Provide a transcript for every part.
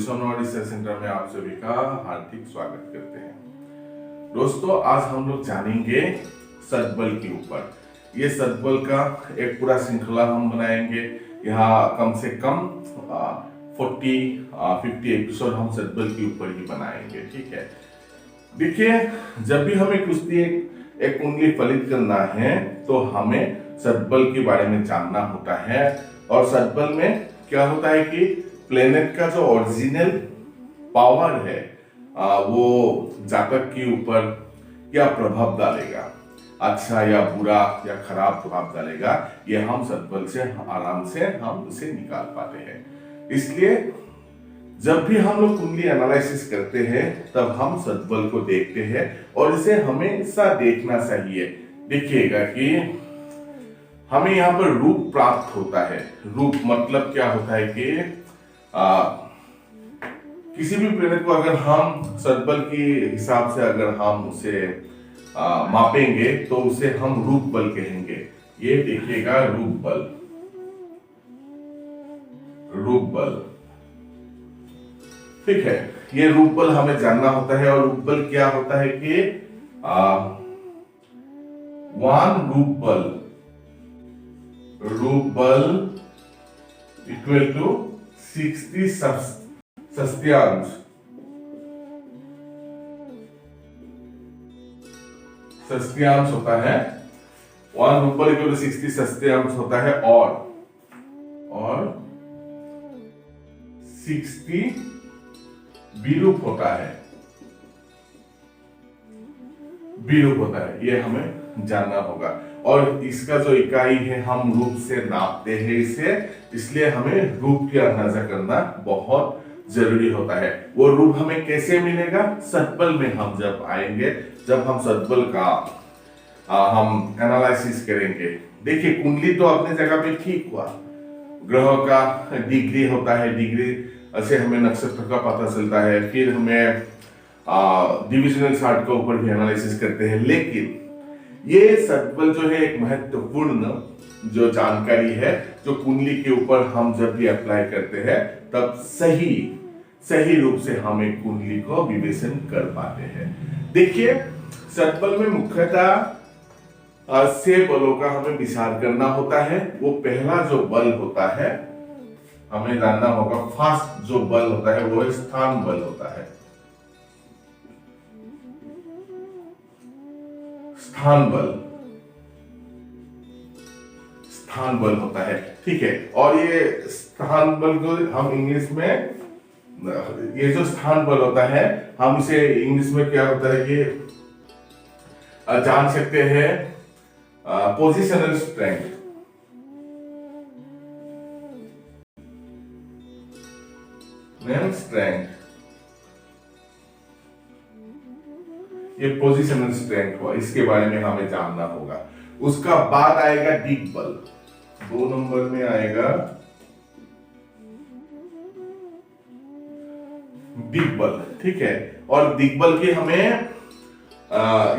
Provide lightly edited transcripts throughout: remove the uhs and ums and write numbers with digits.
Tuition और research centre में आप सभी का हार्दिक स्वागत करते हैं। दोस्तों, आज हम लोग जानेंगे सतबल के ऊपर। ये सतबल का एक पूरा श्रृंखला हम बनाएंगे। यहाँ कम से कम 50 एपिसोड हम सतबल के ऊपर ही बनाएंगे, ठीक है। देखिए, जब भी हमें कुश्ती एक कुंडली फलित करना है तो हमें सतबल के बारे में जानना होता है। और सतबल में क्या होता है कि प्लेनेट का जो ओरिजिनल पावर है वो जातक के ऊपर क्या प्रभाव डालेगा, अच्छा या बुरा या खराब प्रभाव डालेगा, ये हम सतबल से आराम से हम उसे निकाल पाते हैं। इसलिए जब भी हम लोग कुंडली एनालिसिस करते हैं तब हम सतबल को देखते हैं और इसे हमेशा देखना चाहिए। देखिएगा कि हमें यहाँ पर रूप प्राप्त होता है। रूप मतलब क्या होता है कि किसी भी प्लेनेट को अगर हम सतबल के हिसाब से अगर हम उसे मापेंगे तो उसे हम रूप बल कहेंगे। ये देखिएगा, रूप बल, रूप बल, ठीक है। ये रूप बल हमें जानना होता है। और रूप बल क्या होता है कि रूप बल इक्वल टू 60 षष्ट्यांश। षष्ट्यांश होता है 1 रूप बल इक्वल टू 60 षष्ट्यांश होता है। और 60 विरूप होता है। विरूप होता है, ये हमें जानना होगा। और इसका जो इकाई है हम रूप से नापते हैं इसे, इसलिए हमें रूप की अंदाजा करना बहुत जरूरी होता है। वो रूप हमें कैसे मिलेगा? सतबल में हम जब आएंगे, जब हम सतबल का हम एनालिसिस करेंगे। देखिए, कुंडली तो अपने जगह पे ठीक हुआ, ग्रहों का डिग्री होता है, डिग्री से हमें नक्षत्र का पता चलता है, फिर हमें डिविजनल चार्ट के ऊपर भी एनालिसिस करते हैं। लेकिन ये सतबल जो है एक महत्वपूर्ण जो जानकारी है, जो कुंडली के ऊपर हम जब भी अप्लाई करते हैं तब सही रूप से हम एक कुंडली को विवेचन कर पाते हैं। देखिए, सतबल में मुख्यतः 6 बलों का हमें विचार करना होता है। वो पहला जो बल होता है, हमें जानना होगा, फर्स्ट जो बल होता है वो स्थान बल होता है। स्थान बल होता है, ठीक है। और ये स्थान बल को हम इंग्लिश में, ये जो स्थान बल होता है हम इसे इंग्लिश में क्या होता है ये जान सकते हैं, पोजिशनल स्ट्रेंथ। ये पोजिशनल स्ट्रेंथ हुआ, इसके बारे में हमें जानना होगा। उसका बाद आएगा दिग्बल, 2 नंबर में आएगा दिग्बल, ठीक है। और दिग्बल की हमें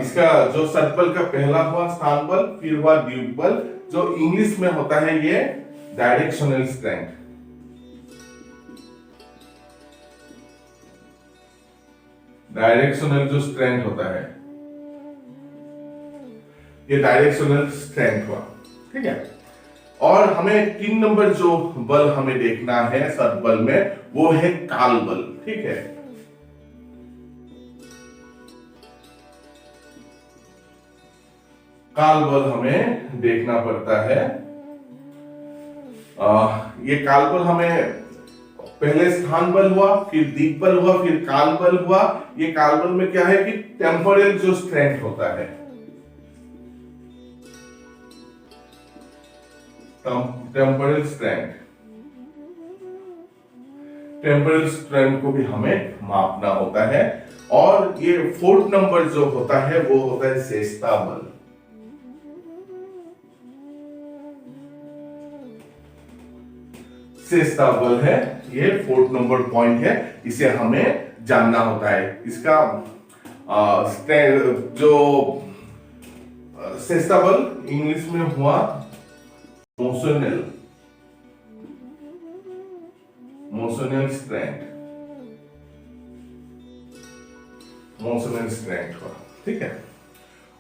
इसका जो सतबल का पहला हुआ स्थान बल, फिर हुआ दिग्बल, जो इंग्लिश में होता है ये डायरेक्शनल स्ट्रेंथ। डायरेक्शनल जो स्ट्रेंथ होता है, ये डायरेक्शनल स्ट्रेंथ हुआ, ठीक है। और हमें 3 नंबर जो बल हमें देखना है सतबल में, वो है काल बल, ठीक है। काल बल हमें देखना पड़ता है। ये काल बल हमें पहले स्थान बल हुआ, फिर दिग्बल हुआ, फिर काल बल हुआ। ये काल बल में क्या है कि टेम्पोरल जो स्ट्रेंथ होता है, टेम्पोरल स्ट्रेंथ को भी हमें मापना होता है। और ये 4th नंबर जो होता है वो होता है शेषता बल। शेषता बल है, ये 4th नंबर पॉइंट है, इसे हमें जानना होता है। इसका जो शेषता बल इंग्लिश में हुआ motional strength. Motion and strength का, ठीक है।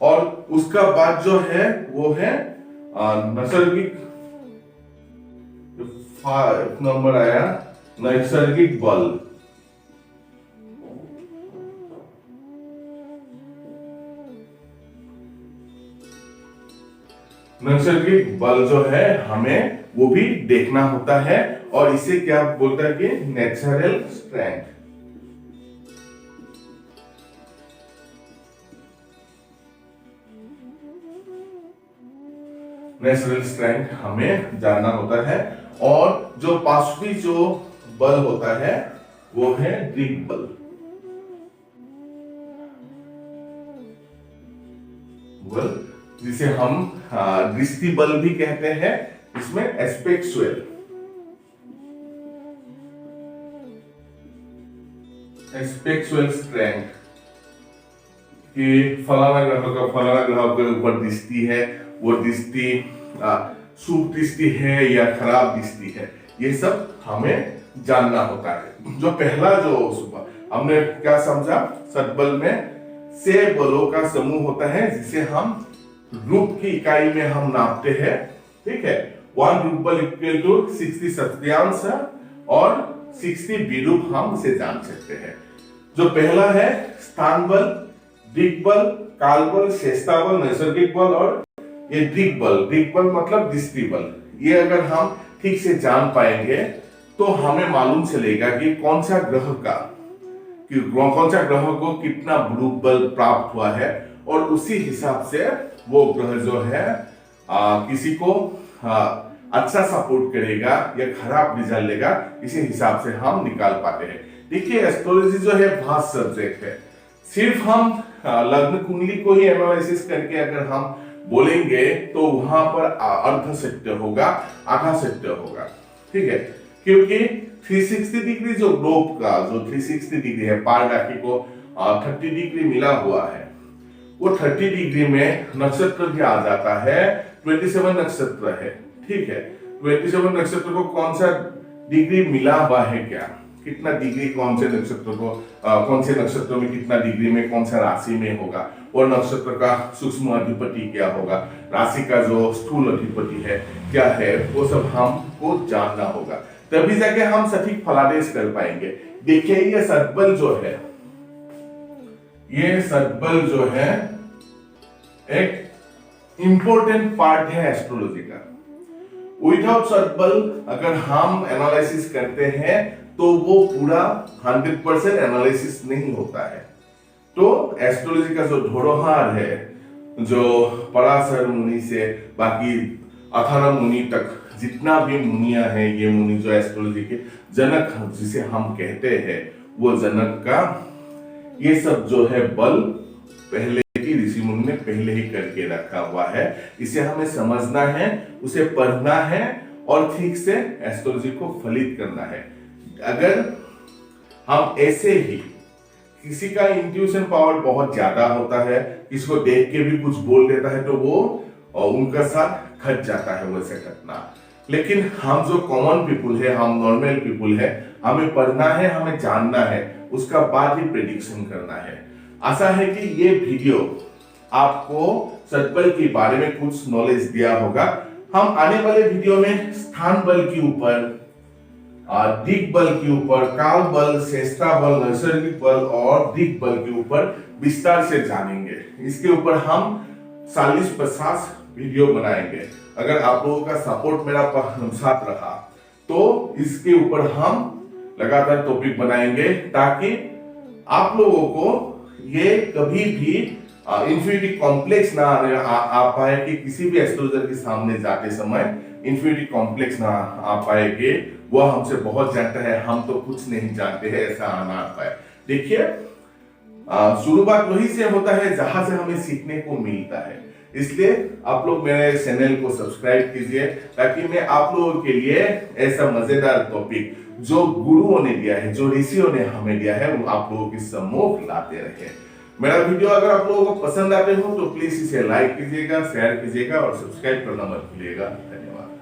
और उसका बाद जो है वो है नैसर्गिक, 5 नंबर आया नैसर्गिक बल। नैसर्गिक बल जो है हमें वो भी देखना होता है, और इसे क्या बोलता है कि नेचुरल स्ट्रेंथ। नेचुरल स्ट्रेंथ हमें जानना होता है। और जो पांचवी जो बल होता है वो है दृक बल। जिसे हम दृष्टि बल भी कहते हैं। इसमें एस्पेक्चुअल स्ट्रेंथ कि फलाना ग्रह के ऊपर दृष्टि है, वो दृष्टि शुभ दृष्टि है या खराब दृष्टि है, ये सब हमें जानना होता है। जो पहला जो सुबह हमने क्या समझा, सद्बल में 6 बलों का समूह होता है जिसे हम रूप की इकाई में हम नापते हैं, ठीक है। 1 रूप बल इक्वल टू 60 सत्यांश और 60 विरूप हम इसे जान सकते हैं। जो पहला है स्थान बल, दृक बल, काल बल, चेष्टा बल, नैसर्गिक बल और ये दृक बल मतलब दृष्टि बल। ये अगर हम ठीक से जान पाएंगे तो हमें मालूम चलेगा कि कौन सा ग्रह को कितना रूप बल प्राप्त हुआ है, और उसी हिसाब से वो ग्रह जो है किसी को अच्छा सपोर्ट करेगा या खराब रिजल्ट लेगा, इसी हिसाब से हम निकाल पाते हैं। देखिए एस्ट्रोलॉजी जो है वास्ट सब्जेक्ट है। सिर्फ हम लग्न कुंडली को ही एनालिसिस करके अगर हम बोलेंगे तो वहां पर अर्ध सत्य होगा, आधा सत्य होगा, ठीक है। क्योंकि 360 डिग्री जो ग्लोब का जो 360 डिग्री है, पार राशि को 30 डिग्री मिला हुआ है, वो 30 डिग्री में नक्षत्र भी आ जाता है। 27 नक्षत्र है, ठीक है। 27 नक्षत्र को कौन सा डिग्री मिला हुआ है, क्या कितना डिग्री कौन से नक्षत्र को कौन से नक्षत्र में कितना डिग्री में कौन सा राशि में होगा, और नक्षत्र का सूक्ष्म अधिपति क्या होगा, राशि का जो स्थूल अधिपति है क्या है, वो सब हमको जानना होगा, तभी जाके हम सटीक फलादेश कर पाएंगे। देखिए ये सद्बल जो है, ये सद्बल जो है एक इंपॉर्टेंट पार्ट है एस्ट्रोलॉजी का। विदाउट सद्बल अगर हम एनालिसिस करते हैं तो वो पूरा 100% एनालिसिस नहीं होता है। तो एस्ट्रोलॉजी का जो धरोहर है, जो पराशर मुनि से बाकी 18 मुनि तक जितना भी मुनिया है, ये मुनि जो एस्ट्रोलॉजी के जनक जिसे हम कहते हैं, वो जनक का ये सब जो है बल पहले की ऋषि मुनि ने पहले ही करके रखा हुआ है। इसे हमें समझना है, उसे पढ़ना है और ठीक से एस्ट्रोलॉजी को फलित करना है। अगर हम ऐसे ही, किसी का इंट्यूशन पावर बहुत ज्यादा होता है, किसको देख के भी कुछ बोल देता है तो वो उनका साथ खट जाता है वैसे घटना। लेकिन हम जो कॉमन पीपुल है, हम नॉर्मल पीपुल है, हमें पढ़ना है, हमें जानना है, उसका बाद ही प्रेडिक्शन करना है। आशा है कि ये वीडियो आपको सद्बल के बारे में कुछ नॉलेज दिया होगा। हम आने वाले वीडियो में स्थान बल के ऊपर, दिक बल के ऊपर, काल बल, चेष्टा बल, नैसर्गिक बल और दिक बल के ऊपर विस्तार से जानेंगे। इसके ऊपर हम 40-50 वीडियो बनाएंगे। अगर आप लोगों का सपोर्ट मेरा साथ रहा तो इसके ऊपर हम लगातार टॉपिक बनाएंगे, ताकि आप लोगों को ये कभी भी इंफिनिटी कॉम्प्लेक्स ना आ पाए कि किसी भी एस्ट्रोलॉजर के सामने जाते समय इंफिनिटी कॉम्प्लेक्स ना आ पाए कि वो हमसे बहुत जानता है, हम तो कुछ नहीं जानते हैं, ऐसा ना पाए। देखिए शुरुआत वही से होता है जहां से हमें सीखने को मिलता है। इसलिए आप लोग मेरे चैनल को सब्सक्राइब कीजिए, ताकि मैं आप लोगों के लिए ऐसा मजेदार टॉपिक जो गुरुओं ने दिया है, जो ऋषियों ने हमें दिया है, वो आप लोगों के सम्मुख लाते रहे। मेरा वीडियो अगर आप लोगों को पसंद आते हो तो प्लीज इसे लाइक कीजिएगा, शेयर कीजिएगा और सब्सक्राइब करना मत भूलिएगा। धन्यवाद।